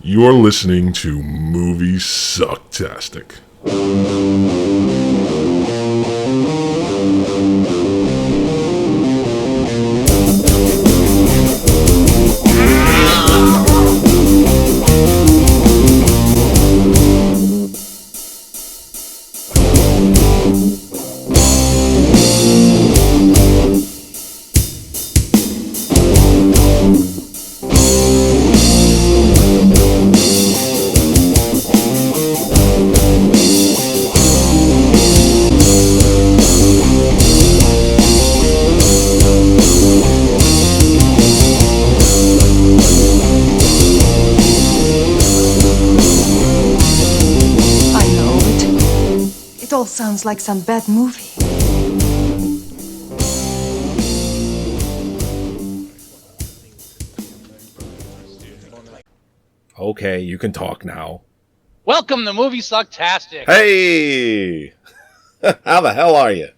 You're listening to Moviesucktastic. It all sounds like some bad movie. Okay, you can talk now. Welcome to Moviesucktastic. Hey! How the hell are you?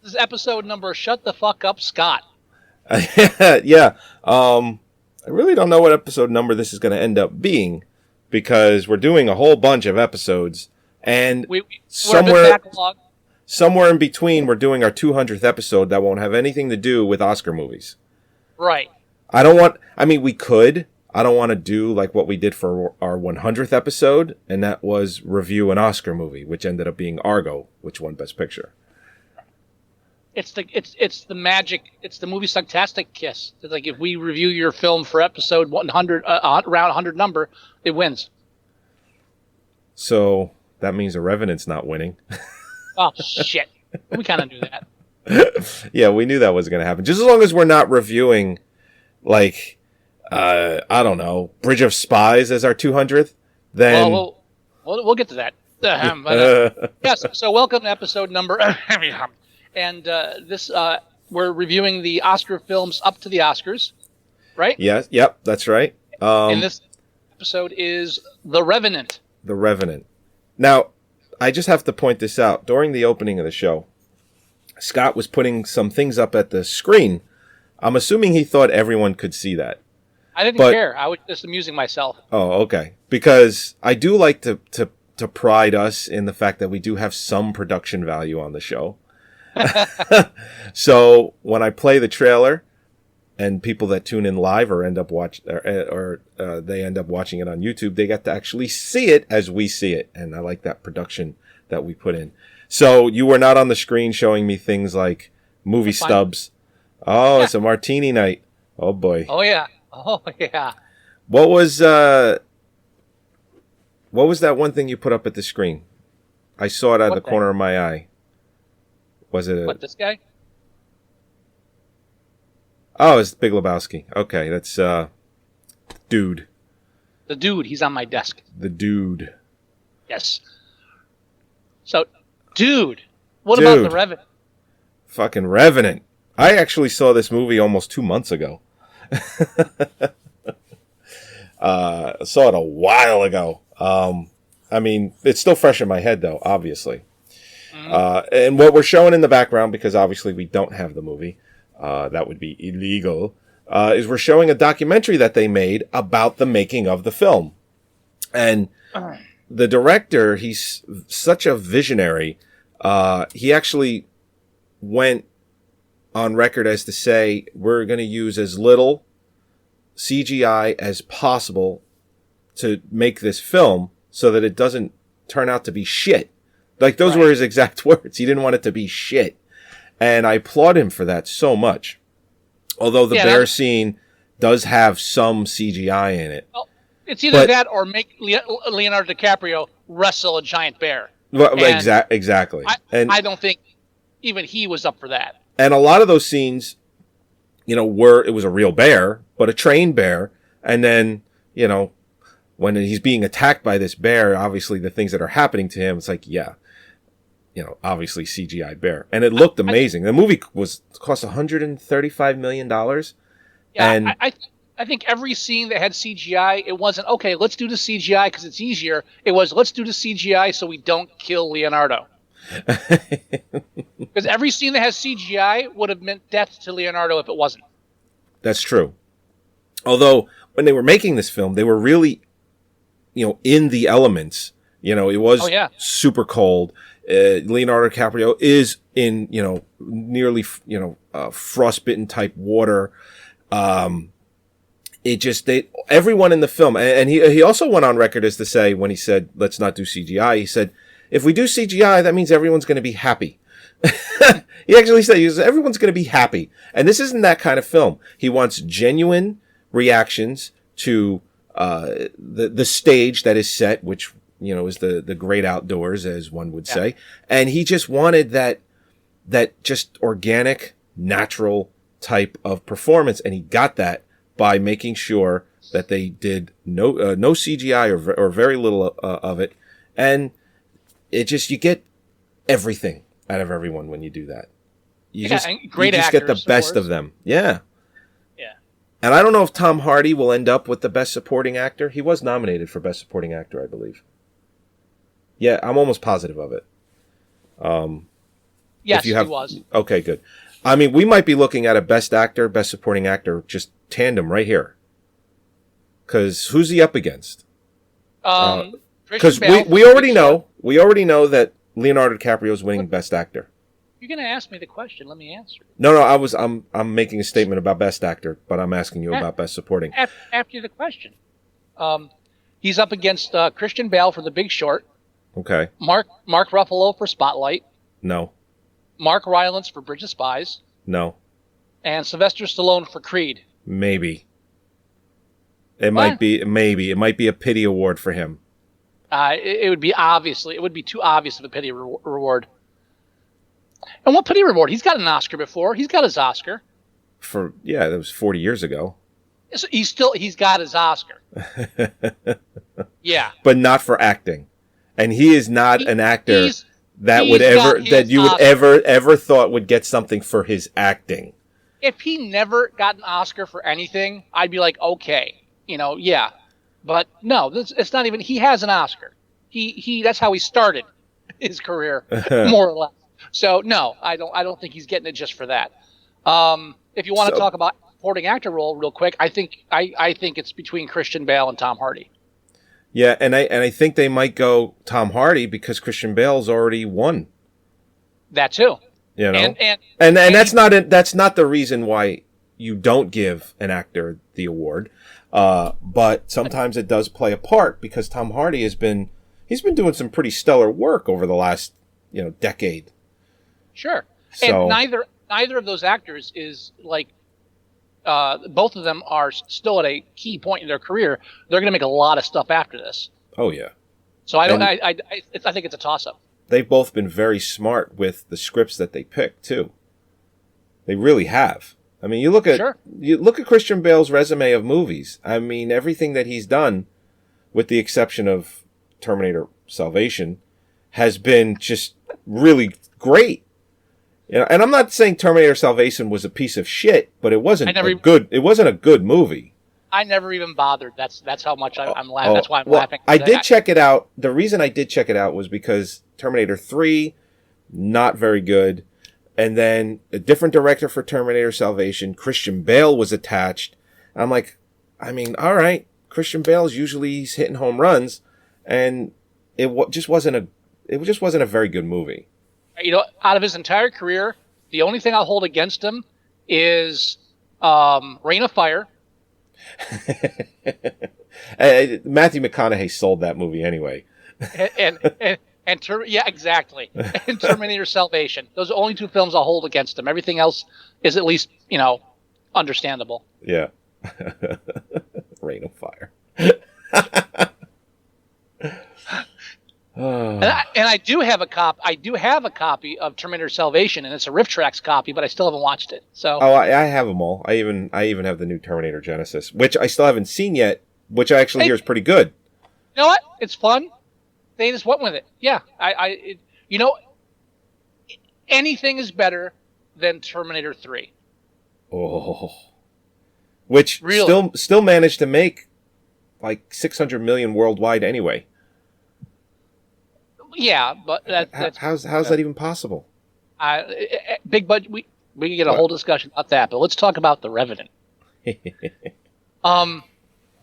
This is episode number Shut the Fuck Up, Scott. Yeah. I really don't know what episode number this is going to end up being because we're doing a whole bunch of episodes and we're a bit backlog. Somewhere in between we're doing our 200th episode that won't have anything to do with Oscar movies. Right. We could. I don't want to do like what we did for our 100th episode, and that was review an Oscar movie, which ended up being Argo, which won Best Picture. It's the magic. It's the Moviesucktastic kiss. It's like if we review your film for episode 100, around 100 number, it wins. So that means the Revenant's not winning. Oh shit! We kind of knew that. Yeah, we knew that was going to happen. Just as long as we're not reviewing, like, I don't know, Bridge of Spies as our 200th, then... We'll get to that. Yes, so welcome to episode number... and we're reviewing the Oscar films up to the Oscars, right? Yes, yep, that's right. And this episode is The Revenant. The Revenant. Now, I just have to point this out. During the opening of the show, Scott was putting some things up at the screen. I'm assuming he thought everyone could see that. I didn't care. I was just amusing myself. Oh, okay. Because I do like to pride us in the fact that we do have some production value on the show. So when I play the trailer and people that tune in live or end up they end up watching it on YouTube, they get to actually see it as we see it. And I like that production that we put in. So you were not on the screen showing me things like movie stubs. Oh, yeah. It's a martini night. Oh boy. Oh yeah. Oh yeah. What was that one thing you put up at the screen? I saw it out of the corner of my eye. Was it this guy? Oh, it's Big Lebowski. Okay, that's Dude. The Dude, he's on my desk. The Dude. Yes. So, Dude, what about The Revenant? Fucking Revenant. I actually saw this movie almost 2 months ago. Saw it a while ago. It's still fresh in my head, though, obviously. Mm-hmm. And what we're showing in the background, because obviously we don't have the movie, that would be illegal, is we're showing a documentary that they made about the making of the film. And the director, he's such a visionary. He actually went on record as to say, we're going to use as little CGI as possible to make this film so that it doesn't turn out to be shit. Like, those were his exact words. He didn't want it to be shit. And I applaud him for that so much. Although the bear scene does have some CGI in it. Well, it's either that or make Leonardo DiCaprio wrestle a giant bear. Well, exactly. I don't think even he was up for that. And a lot of those scenes, it was a real bear, but a trained bear. And then, when he's being attacked by this bear, obviously the things that are happening to him, it's like, yeah, obviously CGI bear. And it looked amazing. The movie cost $135 million. Yeah, and I think every scene that had CGI, it wasn't, okay, let's do the CGI because it's easier. It was, let's do the CGI so we don't kill Leonardo. Because every scene that has CGI would have meant death to Leonardo if it wasn't. That's true. Although, when they were making this film, they were really in the elements. It was super cold. Leonardo DiCaprio is in, nearly, frostbitten type water. Everyone in the film, and he also went on record as to say, when he said, let's not do CGI, he said, if we do CGI, that means everyone's going to be happy. He actually said, everyone's going to be happy. And this isn't that kind of film. He wants genuine reactions to the stage that is set, which, is the great outdoors, as one would say. And he just wanted that just organic, natural type of performance. And he got that by making sure that they did no CGI or very little of it. And you get everything out of everyone when you do that. You just get the best of them. Yeah. Yeah. And I don't know if Tom Hardy will end up with the Best Supporting Actor. He was nominated for Best Supporting Actor, I believe. Yeah, I'm almost positive of it. Yes, he was. Okay, good. I mean, we might be looking at a Best Actor, Best Supporting Actor, just tandem right here. Because who's he up against? Because we already know that Leonardo DiCaprio is winning Best Actor. You're going to ask me the question. Let me answer. No, I'm making a statement about Best Actor, but I'm asking you about Best Supporting. After the question, he's up against Christian Bale for The Big Short. Okay. Mark Ruffalo for Spotlight. No. Mark Rylance for Bridge of Spies. No. And Sylvester Stallone for Creed. Maybe. It might be a pity award for him. It would be too obvious of a pity reward. And what pity reward? He's got an Oscar before. He's got his Oscar. That was 40 years ago. So he's got his Oscar. Yeah. But not for acting. And he is not an actor that you would ever thought would get something for his acting. If he never got an Oscar for anything, I'd be like, okay, yeah. But no, it's not even. He has an Oscar. He that's how he started his career, more or less. So no, I don't think he's getting it just for that. If you want to talk about supporting actor role real quick, I think it's between Christian Bale and Tom Hardy. Yeah, and I think they might go Tom Hardy because Christian Bale's already won. That too. And that's not the reason why you don't give an actor the award. But sometimes it does play a part because Tom Hardy he's been doing some pretty stellar work over the last, decade. Sure. So, and neither of those actors is like, both of them are still at a key point in their career. They're going to make a lot of stuff after this. Oh yeah. So I think it's a toss up. They've both been very smart with the scripts that they pick too. They really have. I mean, you look at Christian Bale's resume of movies. I mean, everything that he's done, with the exception of Terminator Salvation, has been just really great. And I'm not saying Terminator Salvation was a piece of shit, but it wasn't a good movie. I never even bothered. That's how much I'm laughing. That's why I'm laughing. I did check it out. The reason I did check it out was because Terminator 3, not very good. And then a different director for Terminator Salvation, Christian Bale, was attached. I'm like, I mean, all right, Christian Bale's usually hitting home runs, and it just wasn't a very good movie. Out of his entire career, the only thing I'll hold against him is Reign of Fire. Matthew McConaughey sold that movie anyway. Yeah, exactly. And Terminator Salvation. Those are the only two films I'll hold against him. Everything else is at least, understandable. Yeah. Reign of Fire. And I do have a copy of Terminator Salvation, and it's a Riff Tracks copy, but I still haven't watched it. So I have them all. I even have the new Terminator Genesis, which I still haven't seen yet, which I actually hear is pretty good. You know what? It's fun. They just went with it. Yeah, anything is better than Terminator 3. Oh, which really? still managed to make like 600 million worldwide anyway. Yeah, but that's how's that even possible? Big budget. We can get a whole discussion about that, but let's talk about The Revenant.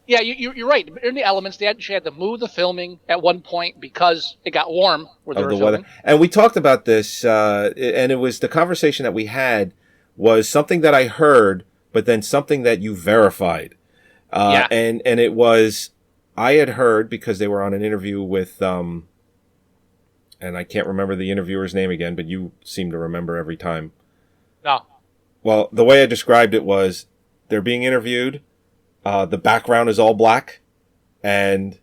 Yeah, you're right. In the elements, she had to move the filming at one point because it got warm where they were filming. And we talked about this, and it was the conversation that we had was something that I heard, but then something that you verified. And it was, I had heard because they were on an interview with, and I can't remember the interviewer's name again, but you seem to remember every time. No. Well, the way I described it was they're being interviewed. The background is all black, and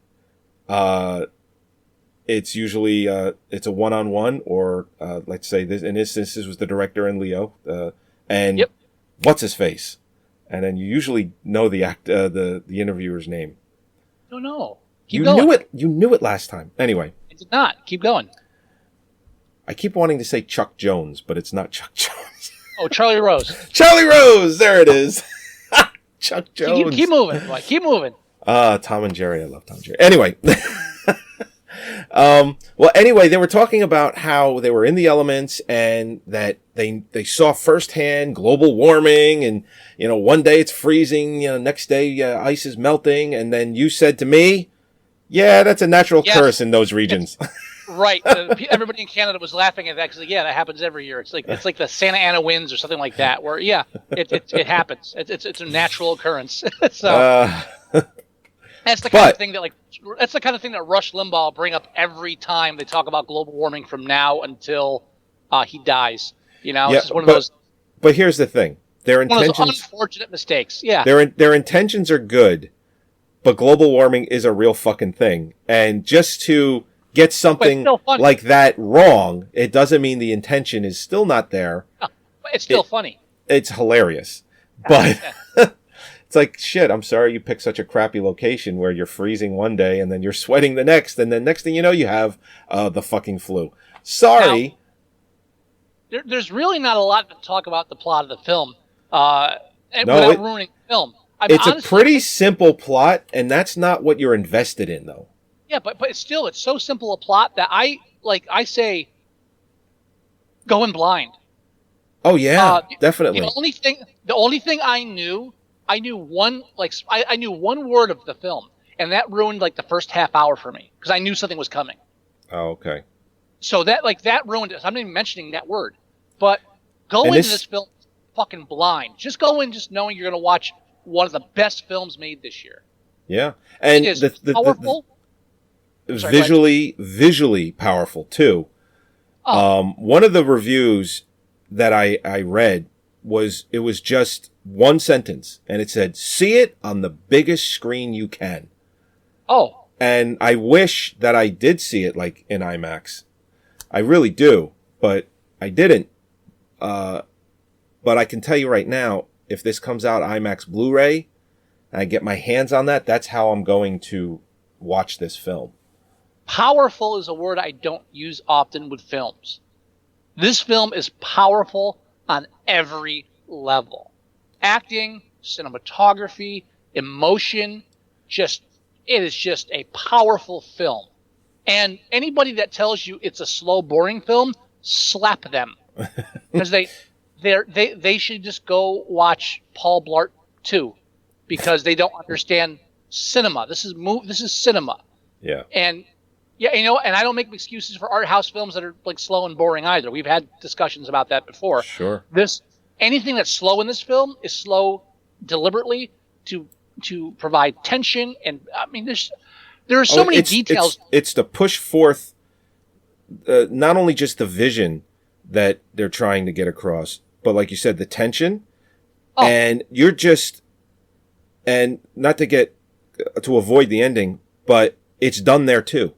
it's usually it's a one-on-one, or let's say this in this instance was the director and Leo, and what's his face, and then you usually know the the interviewer's name. No. You knew it. You knew it last time. Anyway, I did not. Keep going. I keep wanting to say Chuck Jones, but it's not Chuck Jones. Oh, Charlie Rose. Charlie Rose. There it is. Chuck Jones. Keep moving. Like, keep moving. Tom and Jerry. I love Tom and Jerry. Anyway. Well, anyway, they were talking about how they were in the elements and that they saw firsthand global warming, and, one day it's freezing, next day ice is melting. And then you said to me, yeah, that's a natural curse in those regions. Right. Everybody in Canada was laughing at that because, that happens every year. It's like the Santa Ana winds or something like that, where it happens. It's a natural occurrence. So that's the kind of thing that Rush Limbaugh will bring up every time they talk about global warming from now until he dies. It's just one of those. But here's the thing: their intentions, one of those unfortunate mistakes. Yeah, their intentions are good, but global warming is a real fucking thing, and just to get something like that wrong, it doesn't mean the intention is still not there. No, but it's still funny. It's hilarious. But it's like, shit, I'm sorry you picked such a crappy location where you're freezing one day and then you're sweating the next, and then next thing you know, you have the fucking flu. Sorry. Now, there's really not a lot to talk about the plot of the film without ruining the film. It's honestly, a pretty simple plot, and that's not what you're invested in, though. Yeah, but it's so simple a plot that I say go in blind. Oh yeah, definitely. The only thing I knew one word of the film, and that ruined like the first half hour for me because I knew something was coming. Oh, okay. So that ruined it. I'm not even mentioning that word. But go into this film fucking blind. Just go in just knowing you're going to watch one of the best films made this year. Yeah, and it is powerful. It was visually powerful too. One of the reviews that I read was just one sentence, and it said, "See it on the biggest screen you can." Oh. And I wish that I did see it like in IMAX. I really do, but I didn't. But I can tell you right now, if this comes out IMAX Blu-ray, and I get my hands on that, that's how I'm going to watch this film. Powerful is a word I don't use often with films. This film is powerful on every level. Acting, cinematography, emotion, it is just a powerful film. And anybody that tells you it's a slow, boring film, slap them. Because they should just go watch Paul Blart 2 because they don't understand cinema. This is cinema. Yeah. And and I don't make excuses for art house films that are like slow and boring either. We've had discussions about that before. Sure. Anything that's slow in this film is slow deliberately to provide tension, and I mean there are so many details. It's to push forth not only just the vision that they're trying to get across, but like you said, the tension. And and not to avoid the ending, but it's done there too.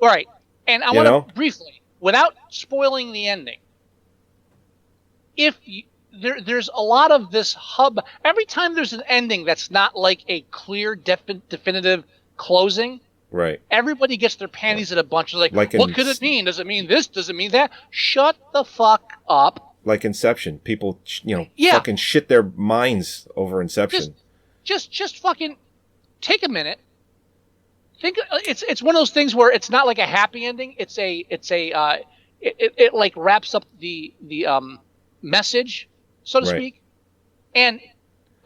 All right. And I want to briefly, without spoiling the ending, there's a lot of this hub. Every time there's an ending that's not like a clear, definitive closing, right? Everybody gets their panties in a bunch. Like what could it mean? Does it mean this? Does it mean that? Shut the fuck up. Like Inception. People, fucking shit their minds over Inception. Just fucking take a minute. Think it's one of those things where it's not like a happy ending. It like wraps up the message, so to speak. And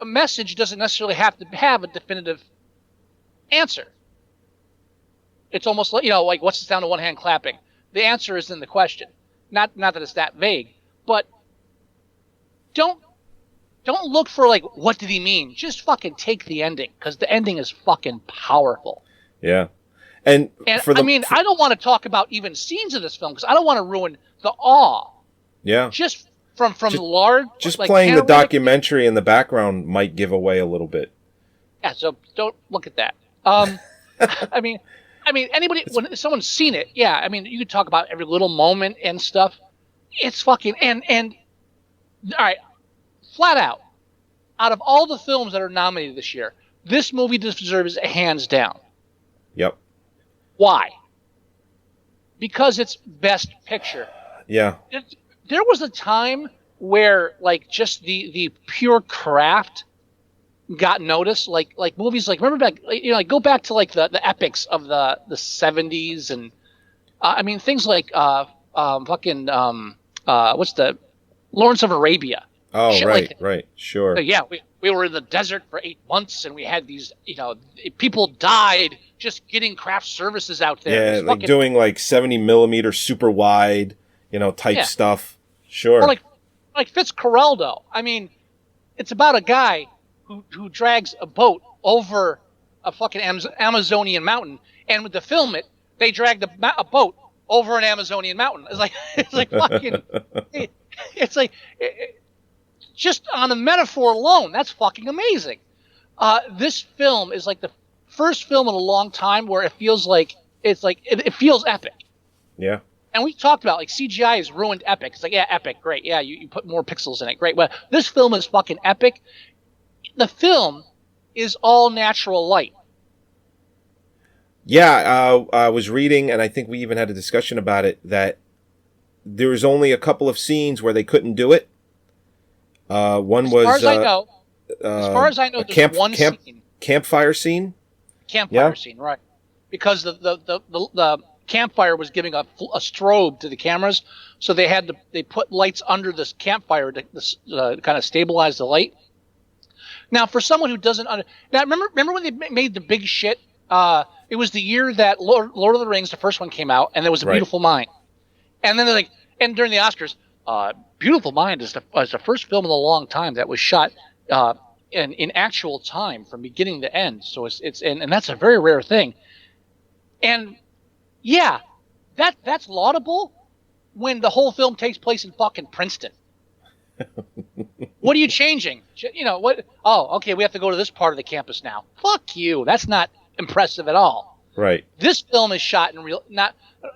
a message doesn't necessarily have to have a definitive answer. It's almost like, like what's the sound of one hand clapping? The answer is in the question. Not that it's that vague, but don't look for like what did he mean? Just fucking take the ending, because the ending is fucking powerful. Yeah. And I don't want to talk about even scenes of this film because I don't want to ruin the awe. Yeah. Just from large. Just like playing the documentary in the background might give away a little bit. Yeah. So don't look at that. I mean, anybody when someone's seen it, yeah. I mean, you could talk about every little moment and stuff. It's fucking and all right, flat out of all the films that are nominated this year, this movie deserves a hands down. Yep. Why? Because it's Best Picture. Yeah. There was a time where like just the pure craft got noticed, like movies like remember back like go back to like the epics of the 70s and I mean things like what's the Lawrence of Arabia. Oh, shit right, like right, sure. So, yeah, we were in the desert for 8 months and we had these, people died just getting craft services out there. Yeah, like doing like 70 millimeter super wide, type stuff. Sure. Or like Fitzcarraldo. I mean, it's about a guy who drags a boat over a fucking Amazonian mountain, and to film it, they dragged a boat over an Amazonian mountain. It's like fucking. Just on the metaphor alone, that's fucking amazing. This film is like the first film in a long time where it feels like it feels epic. Yeah. And we talked about like CGI has ruined epic. It's like, yeah, epic, great. Yeah, you put more pixels in it, great. Well, this film is fucking epic. The film is all natural light. Yeah, I was reading, and I think we even had a discussion about it, that there was only a couple of scenes where they couldn't do it. One was as far as I know, there's one scene. Campfire scene. Campfire scene, right? Because the campfire was giving a strobe to the cameras, so they put lights under this campfire to kind of stabilize the light. Now, for someone who doesn't remember when they made the big shit. It was the year that Lord of the Rings, the first one, came out, and there was A Beautiful Mind, and then they're like, and during the Oscars. Beautiful Mind is the first film in a long time that was shot in actual time from beginning to end. So it's that's a very rare thing. And yeah, that's laudable when the whole film takes place in fucking Princeton. What are you changing? What? Oh, okay, we have to go to this part of the campus now. Fuck you. That's not impressive at all. Right. This film is shot in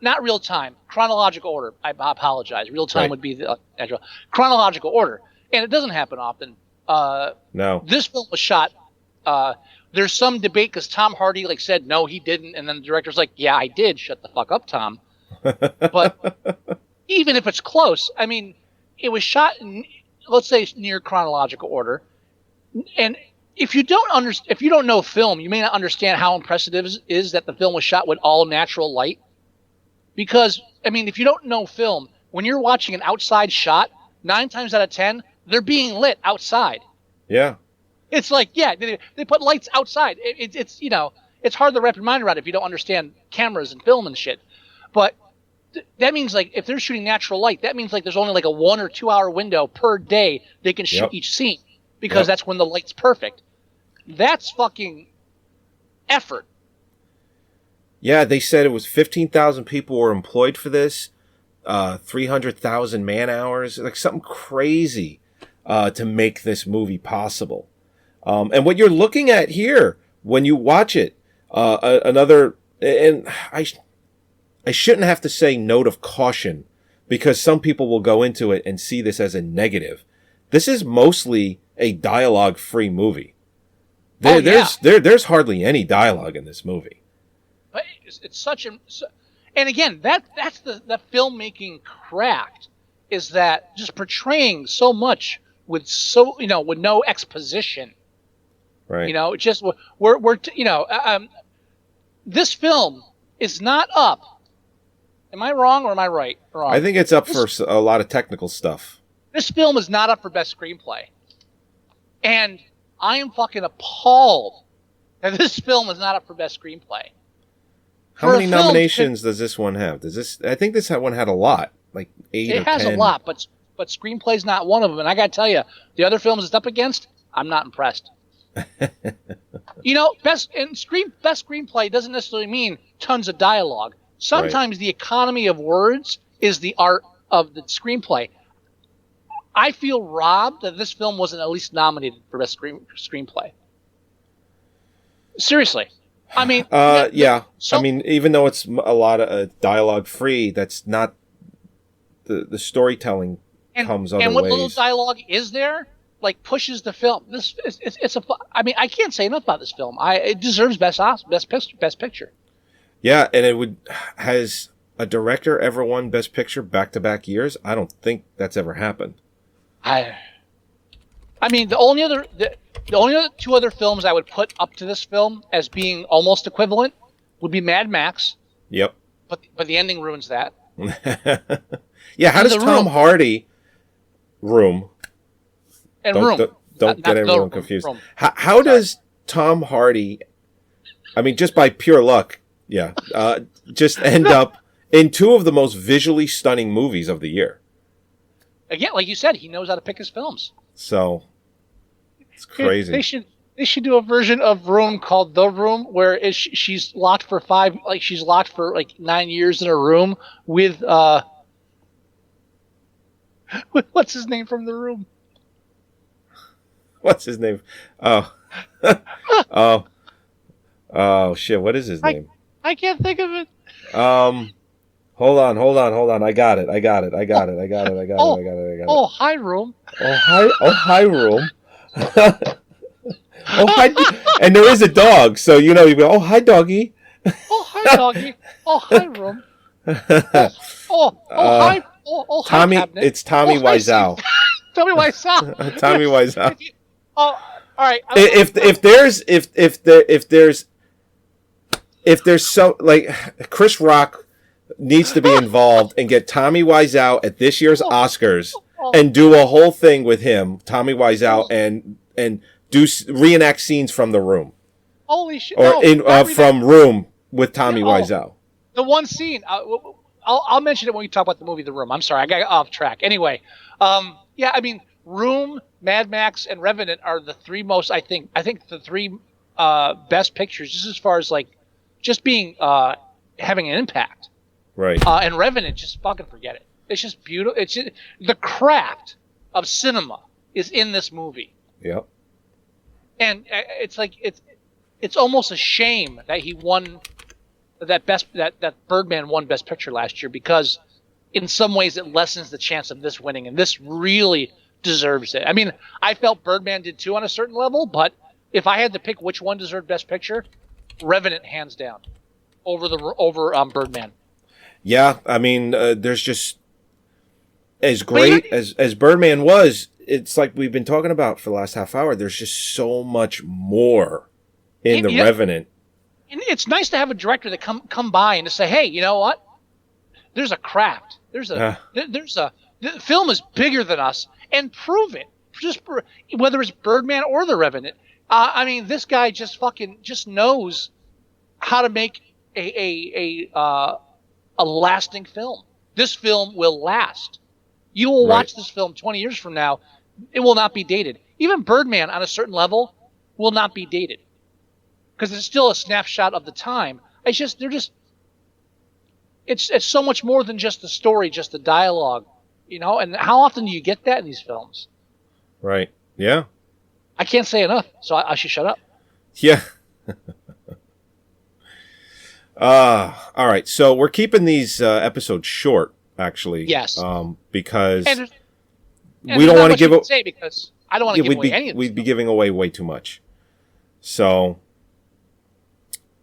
not real time, chronological order. I apologize. Real time would be the actual chronological order, and it doesn't happen often. No. This film was shot. There's some debate because Tom Hardy said no, he didn't, and then the director's like, yeah, I did. Shut the fuck up, Tom. But even if it's close, I mean, it was shot in, let's say, near chronological order, and if you don't know film, you may not understand how impressive it is that the film was shot with all natural light. Because, I mean, if you don't know film, when you're watching an outside shot, 9 times out of 10, they're being lit outside. Yeah. It's like, yeah, they put lights outside. It's hard to wrap your mind around if you don't understand cameras and film and shit. But that means, if they're shooting natural light, that means, there's only, a 1 or 2 hour window per day they can shoot each scene. Because that's when the light's perfect. That's fucking effort. Yeah, they said it was 15,000 people were employed for this, 300,000 man hours, something crazy to make this movie possible. And what you're looking at here when you watch it, and I shouldn't have to say note of caution, because some people will go into it and see this as a negative. This is mostly a dialogue-free movie. There's hardly any dialogue in this movie. But it's such a, and again, that's the filmmaking craft, is that just portraying so much with with no exposition. Right. Just this film is not up. Am I wrong or am I right? Wrong. I think it's up for a lot of technical stuff. This film is not up for best screenplay. And I am fucking appalled that this film is not up for best screenplay. How many nominations does this one have? I think this one had a lot, like 8 or 10. It has a lot, but screenplay's not one of them. And I got to tell you, the other films it's up against, I'm not impressed. Best screenplay doesn't necessarily mean tons of dialogue. Sometimes the economy of words is the art of the screenplay. I feel robbed that this film wasn't at least nominated for best screenplay. Seriously. I mean, yeah. I mean, even though it's a lot of dialogue free, that's not the storytelling comes other ways. And what little dialogue is there, like, pushes the film. I mean, I can't say enough about this film. It deserves best picture. Yeah, and has a director ever won best picture back-to-back years? I don't think that's ever happened. I mean, the only other two other films I would put up to this film as being almost equivalent would be Mad Max. Yep. But the ending ruins that. Yeah, how does Tom Hardy Room? And Don't get everyone confused. How does Tom Hardy, I mean, just by pure luck, just end up in two of the most visually stunning movies of the year? Again, like you said, he knows how to pick his films. So it's crazy. They should do a version of Room called The Room, where she's locked for 9 years in a room with what's his name from The Room? What's his name? Oh, oh shit! What is his name? I can't think of it. Hold on. I got it. Oh, hi, Room. Oh, hi, Room. Oh, hi. And there is a dog, so you go, oh, hi, doggy. Oh, hi, doggy. Oh, hi, Room. Hi. Oh, hi, Tommy. Cabinet. It's Tommy Wiseau. Tommy Wiseau. Tommy Wiseau. All right. If there's so, like, Chris Rock needs to be involved and get Tommy Wiseau at this year's Oscars and do a whole thing with him, Tommy Wiseau, and reenact scenes from The Room. Holy shit! Or from Room with Tommy Wiseau. The one scene. I'll mention it when we talk about the movie The Room. I'm sorry, I got off track. Anyway, I mean, Room, Mad Max, and Revenant are the three most. I think the three best pictures, just as far as like just being having an impact. Right. And Revenant, just fucking forget it. It's just beautiful. It's just, the craft of cinema is in this movie. Yep. And it's like it's almost a shame that he won that Birdman won Best Picture last year, because in some ways it lessens the chance of this winning, and this really deserves it. I mean, I felt Birdman did too on a certain level, but if I had to pick which one deserved Best Picture, Revenant hands down over Birdman. Yeah, I mean, there's just as great as Birdman was. It's like we've been talking about for the last half hour. There's just so much more in The Revenant. And it's nice to have a director that come by and to say, hey, you know what? There's a craft. The film is bigger than us, and prove it. Whether it's Birdman or The Revenant. I mean, this guy just knows how to make a lasting film. This film will last. You will watch this film 20 years from now. It will not be dated. Even Birdman, on a certain level, will not be dated, because it's still a snapshot of the time. It's so much more than just the story, just the dialogue, And how often do you get that in these films? Right. Yeah. I can't say enough, so I should shut up. Yeah. All right. So we're keeping these episodes short, actually. Yes. Because and we don't want to give away, because I don't want to give away any of this. We'd be giving away way too much. So,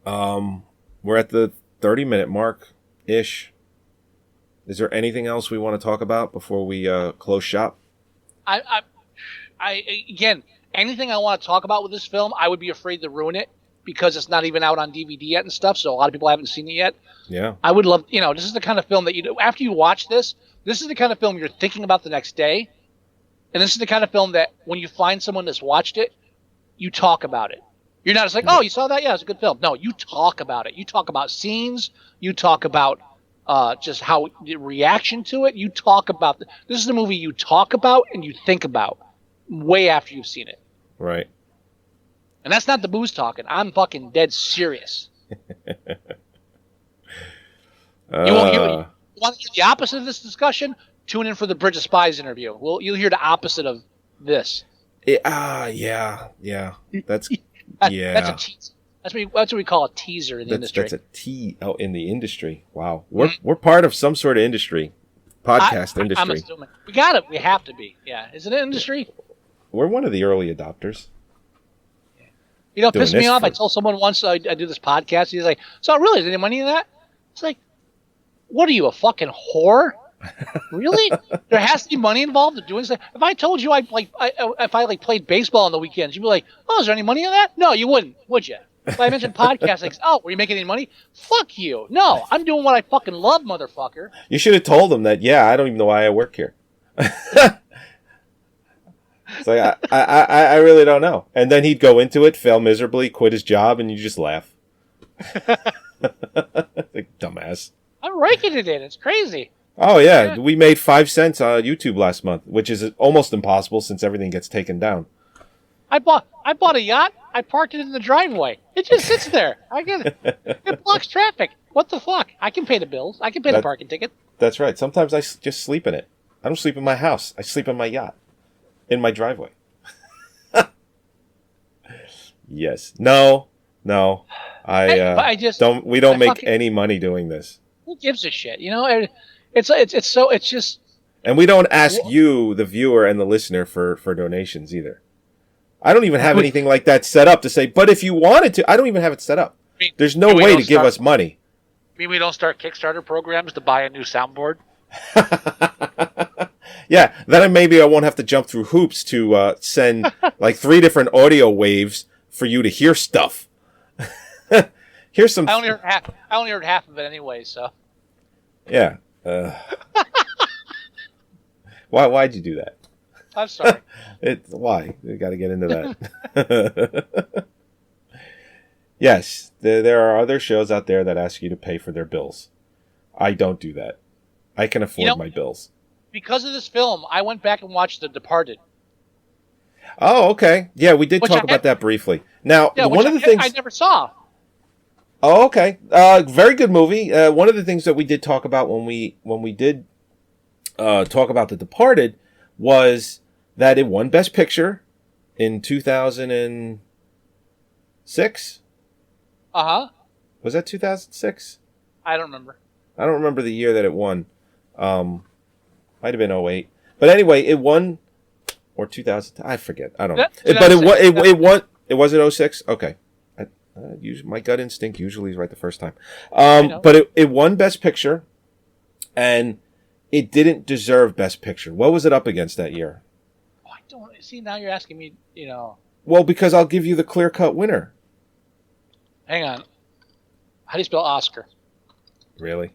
we're at the 30-minute mark ish. Is there anything else we want to talk about before we close shop? Again, anything I want to talk about with this film, I would be afraid to ruin it, because it's not even out on DVD yet and stuff, so a lot of people haven't seen it yet. Yeah. I would love, this is the kind of film that after you watch this is the kind of film you're thinking about the next day. And this is the kind of film that when you find someone that's watched it, you talk about it. You're not just like, oh, you saw that? Yeah, it's a good film. No, you talk about it. You talk about scenes. You talk about just how the reaction to it. You talk about this is a movie you talk about and you think about way after you've seen it. Right. And that's not the booze talking. I'm fucking dead serious. You want to hear the opposite of this discussion? Tune in for the Bridge of Spies interview. You'll hear the opposite of this. Yeah. That's yeah. That's a teaser. That's what we call a teaser in the industry. That's a in the industry. Wow, we're part of some sort of industry, podcast industry. I'm assuming we got it. We have to be. Yeah, is it an industry? We're one of the early adopters. You know, it pissed me off. I told someone once I do this podcast. He's like, "So really, is there any money in that?" It's like, "What are you, a fucking whore? Really? There has to be money involved in doing this. If I told you if I played baseball on the weekends, you'd be like, "Oh, is there any money in that?" No, you wouldn't, would you? If I mentioned podcasts, like, "Oh, were you making any money?" Fuck you. No, I'm doing what I fucking love, motherfucker. You should have told him that. Yeah, I don't even know why I work here. It's like I really don't know. And then he'd go into it, fail miserably, quit his job, and you just laugh. Like, dumbass. I'm raking it in. It's crazy. Oh, yeah. We made 5 cents on YouTube last month, which is almost impossible since everything gets taken down. I bought a yacht. I parked it in the driveway. It just sits there. I get it. It blocks traffic. What the fuck? I can pay the bills. I can pay the parking ticket. That's right. Sometimes I just sleep in it. I don't sleep in my house. I sleep in my yacht. In my driveway. Yes. No. I don't. We don't make any money doing this. Who gives a shit? You know, it's just. And we don't ask you, the viewer and the listener, for donations either. I don't even have anything like that set up to say. But if you wanted to, I don't even have it set up. There's no way to give us money. Maybe we don't start Kickstarter programs to buy a new soundboard. Yeah, then maybe I won't have to jump through hoops to send like 3 different audio waves for you to hear stuff. Here's some. I only heard half of it anyway, so. Yeah. Why'd you do that? I'm sorry. Why? We got to get into that. Yes, there are other shows out there that ask you to pay for their bills. I don't do that. I can afford my bills. Because of this film, I went back and watched The Departed. Oh, okay. Yeah, we did talk about that briefly. Now, one of the things I never saw. Oh, okay. Very good movie. One of the things that we did talk about when we did talk about The Departed was that it won Best Picture in 2006. Uh-huh. Was that 2006? I don't remember. I don't remember the year that it won. Might have been 2008. But anyway, it won, or 2000. I forget. I don't know. But it won. It was in 2006? Okay. My gut instinct usually is right the first time. But it won Best Picture, and it didn't deserve Best Picture. What was it up against that year? Oh, I don't see. Now you're asking me. You know. Well, because I'll give you the clear-cut winner. Hang on. How do you spell Oscar? Really?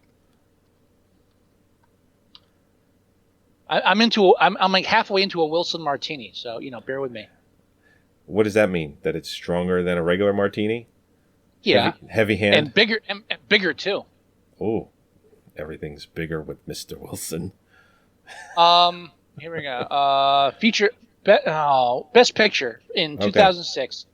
I'm like halfway into a Wilson Martini, so bear with me. What does that mean? That it's stronger than a regular martini? Yeah. Heavy hand? And bigger too. Oh, everything's bigger with Mr. Wilson. Here we go. Best Picture in 2006.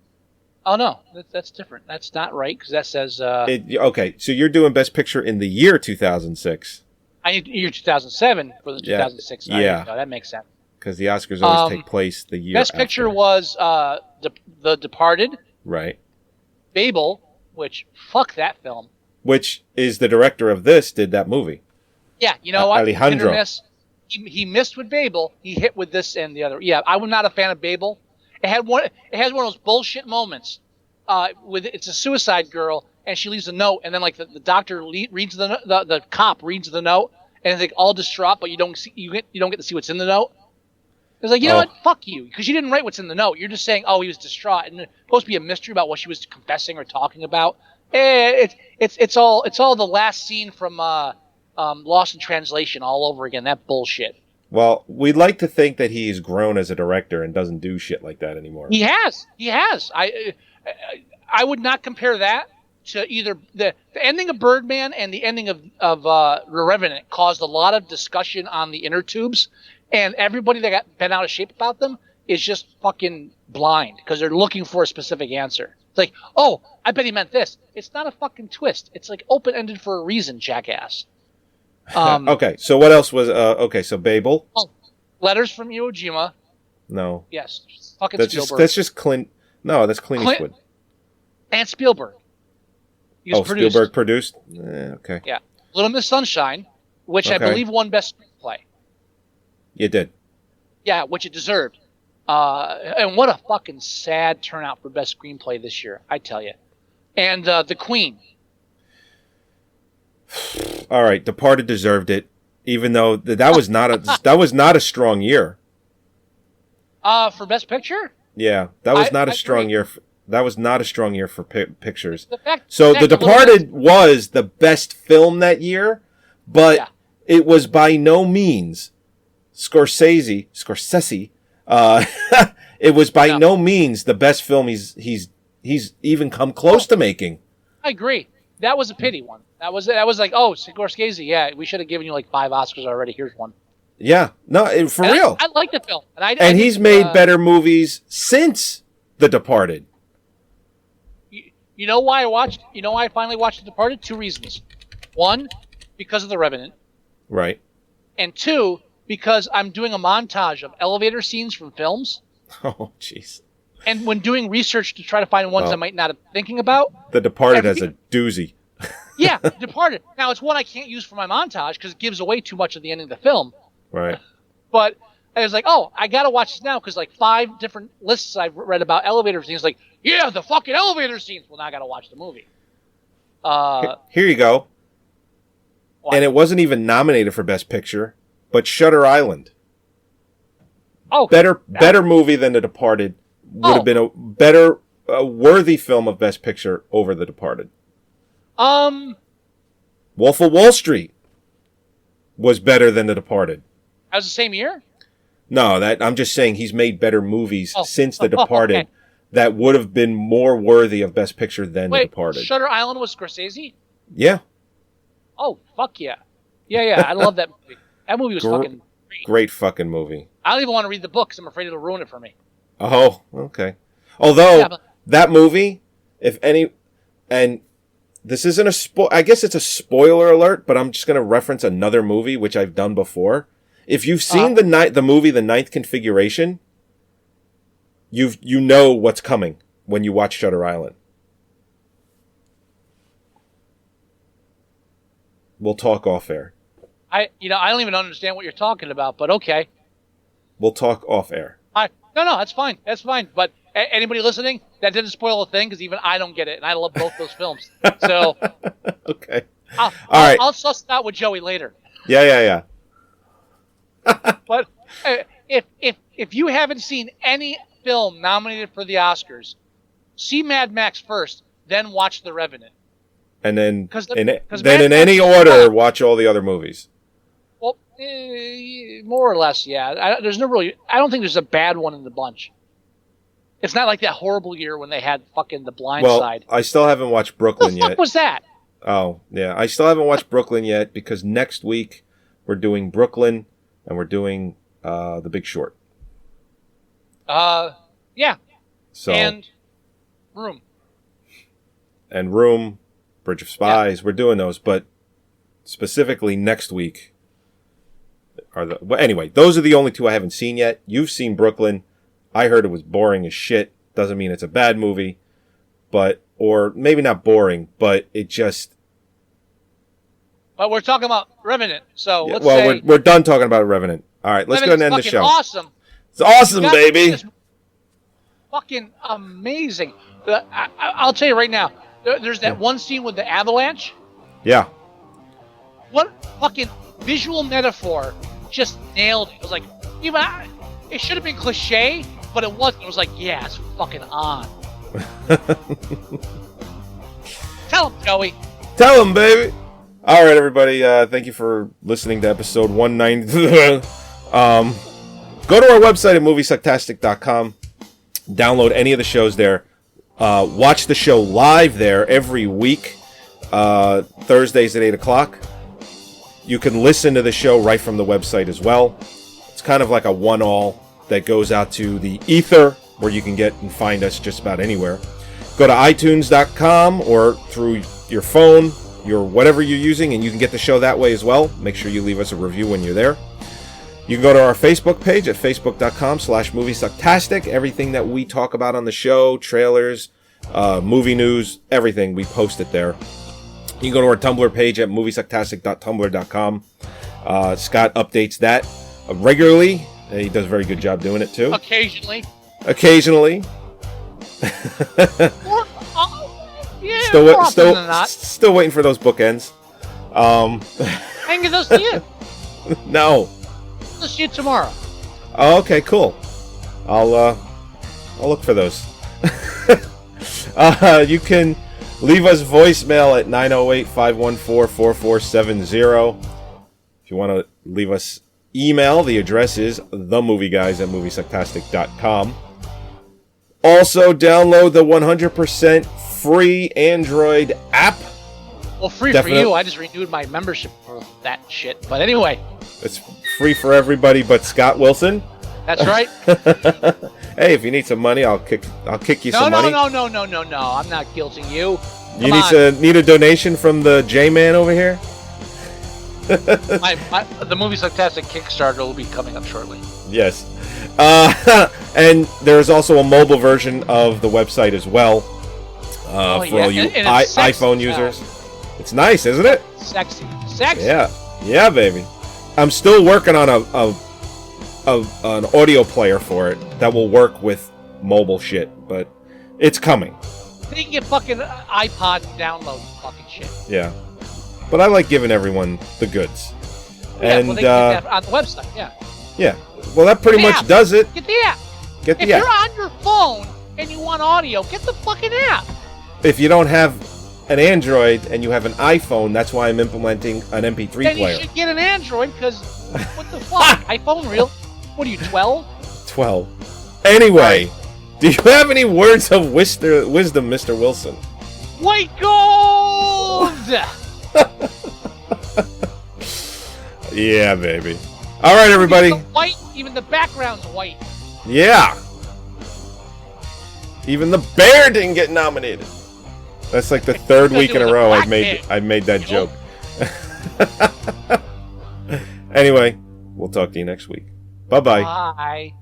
Oh, no, that's different. That's not right, because that says... okay, so you're doing Best Picture in the year 2006. I need year 2007 for the 2006. Yeah. No, that makes sense. Because the Oscars always take place the year Best Picture was The Departed. Right. Babel, which, fuck that film. Which is the director of this, did that movie. Yeah, you know what? Alejandro. He missed with Babel. He hit with this and the other. Yeah, I'm not a fan of Babel. It has one of those bullshit moments. It's a suicide girl, and she leaves a note, and then like the doctor reads the cop reads the note, and it's like all distraught, but you don't get to see what's in the note. It's like, you know what? Fuck you, because you didn't write what's in the note. You're just saying, oh, he was distraught, and it's supposed to be a mystery about what she was confessing or talking about. It's all the last scene from Lost in Translation all over again. That bullshit. Well, we'd like to think that he's grown as a director and doesn't do shit like that anymore. He has. I would not compare that to either the ending of Birdman and the ending of Revenant caused a lot of discussion on the inner tubes, and everybody that got bent out of shape about them is just fucking blind because they're looking for a specific answer. It's like, oh, I bet he meant this. It's not a fucking twist. It's like open-ended for a reason, jackass. Okay, so what else was... so Babel. Oh, Letters from Iwo Jima. No. Yes. Fucking That's Spielberg. that's just Clint... No, that's Clint Eastwood. And Spielberg. He was produced. Spielberg produced? Okay. Yeah. Little Miss Sunshine, which I believe won Best Screenplay. It did. Yeah, which it deserved. And what a fucking sad turnout for Best Screenplay this year, I tell you. And The Queen. All right, Departed deserved it, even though that was not a strong year. For Best Picture? Yeah, that was not a I strong agree. year. That was not a strong year for pictures. The fact The Departed was the best film that year, but it was by no means Scorsese. It was by no means the best film he's even come close to making. I agree. That was a pity one. That was like, oh, Scorsese. Yeah, we should have given you like 5 Oscars already. Here's one. Yeah, no, for real. I like the film, and he's made better movies since The Departed. You know why I watched? You know why I finally watched The Departed? 2 reasons. 1, because of The Revenant. Right. And 2, because I'm doing a montage of elevator scenes from films. Oh, jeez. And when doing research to try to find ones I might not have been thinking about. The Departed has a doozy. Yeah, The Departed. Now, it's one I can't use for my montage because it gives away too much of the ending of the film. Right. But I was like, oh, I got to watch this now because like 5 different lists I've read about elevator scenes. Like, yeah, the fucking elevator scenes. Well, now I got to watch the movie. Here you go. What? And it wasn't even nominated for Best Picture, but Shutter Island. Oh, better movie than The Departed. Would have been a better, worthy film of Best Picture over The Departed. Wolf of Wall Street was better than The Departed. That was the same year? No, I'm just saying he's made better movies since The Departed okay. that would have been more worthy of Best Picture than The Departed. Shutter Island was Scorsese? Yeah. Oh, fuck yeah. Yeah, I love that movie. That movie was fucking great. Great fucking movie. I don't even want to read the book because I'm afraid it'll ruin it for me. Oh, okay. Although, that movie, if any, and this isn't I guess it's a spoiler alert, but I'm just going to reference another movie, which I've done before. If you've seen the movie The Ninth Configuration, you know what's coming when you watch Shutter Island. We'll talk off air. I don't even understand what you're talking about, but okay. We'll talk off air. No, that's fine. That's fine. But anybody listening, that didn't spoil a thing because even I don't get it, and I love both those films. So, okay. All right. I'll suss it out with Joey later. Yeah. But if you haven't seen any film nominated for the Oscars, see Mad Max first, then watch The Revenant. And then, in any order, watch all the other movies. Well, more or less, yeah. I don't think there's a bad one in the bunch. It's not like that horrible year when they had fucking The Blind Side. I still haven't watched Brooklyn yet. What the fuck was that? Oh, yeah. I still haven't watched Brooklyn yet because next week we're doing Brooklyn and we're doing The Big Short. Yeah. So, and Room. And Room, Bridge of Spies. Yeah. We're doing those, but specifically next week anyway, those are the only 2 I haven't seen yet. You've seen Brooklyn. I heard it was boring as shit. Doesn't mean it's a bad movie, or maybe not boring, but it just. But we're talking about Revenant, so let's say we're done talking about Revenant. All right, let's go and end the show. Awesome. It's awesome, baby. Fucking amazing. I'll tell you right now. There's that one scene with the avalanche. Yeah. What fucking visual metaphor just nailed it. It was like, it should have been cliche, but it wasn't. It was like, yeah, it's fucking on. Tell him, Joey. Tell him, baby. All right, everybody. Thank you for listening to episode 190. Go to our website at moviesucktastic.com. Download any of the shows there. Watch the show live there every week, Thursdays at 8 o'clock. You can listen to the show right from the website as well. It's kind of like a one-all that goes out to the ether, where you can get and find us just about anywhere. Go to iTunes.com or through your phone, your whatever you're using, and you can get the show that way as well. Make sure you leave us a review when you're there. You can go to our Facebook page at facebook.com/moviesucktastic. Everything that we talk about on the show, trailers, movie news, everything, we post it there. You can go to our Tumblr page at moviesucktastic.tumblr.com. Scott updates that regularly. He does a very good job doing it, too. Occasionally. Yeah, Still waiting for those bookends. I can get those to you. No. I'll see you tomorrow. Oh, okay, cool. I'll look for those. You can leave us voicemail at 908-514-4470. If you want to leave us email, the address is themovieguys@moviesucktastic.com. Also, download the 100% free Android app. Well, free for you. I just renewed my membership for that shit. But anyway. It's free for everybody but Scott Wilson. That's right. Hey, if you need some money, I'll kick you some money. No. I'm not guilting you. You need a donation from the J-Man over here? The Moviesucktastic Kickstarter will be coming up shortly. Yes. And there's also a mobile version of the website as well for all you iPhone users. It's nice, isn't it? Sexy. Yeah, baby. I'm still working on an audio player for it that will work with mobile shit, but it's coming. They can get fucking iPod download fucking shit. Yeah. But I like giving everyone the goods. Yeah, well, they can get that on the website, yeah. Yeah. Well, that pretty much does it. Get the app. If you're on your phone and you want audio, get the fucking app. If you don't have an Android and you have an iPhone, that's why I'm implementing an MP3 player. Then you should get an Android, because what the fuck? iPhone real? What are you, 12? 12. Anyway, do you have any words of wisdom, Mr. Wilson? White gold! Yeah, baby. All right, everybody. Even the background's white. Yeah. Even the bear didn't get nominated. That's like the third week in a row I've made that joke. Anyway, we'll talk to you next week. Bye-bye. Bye.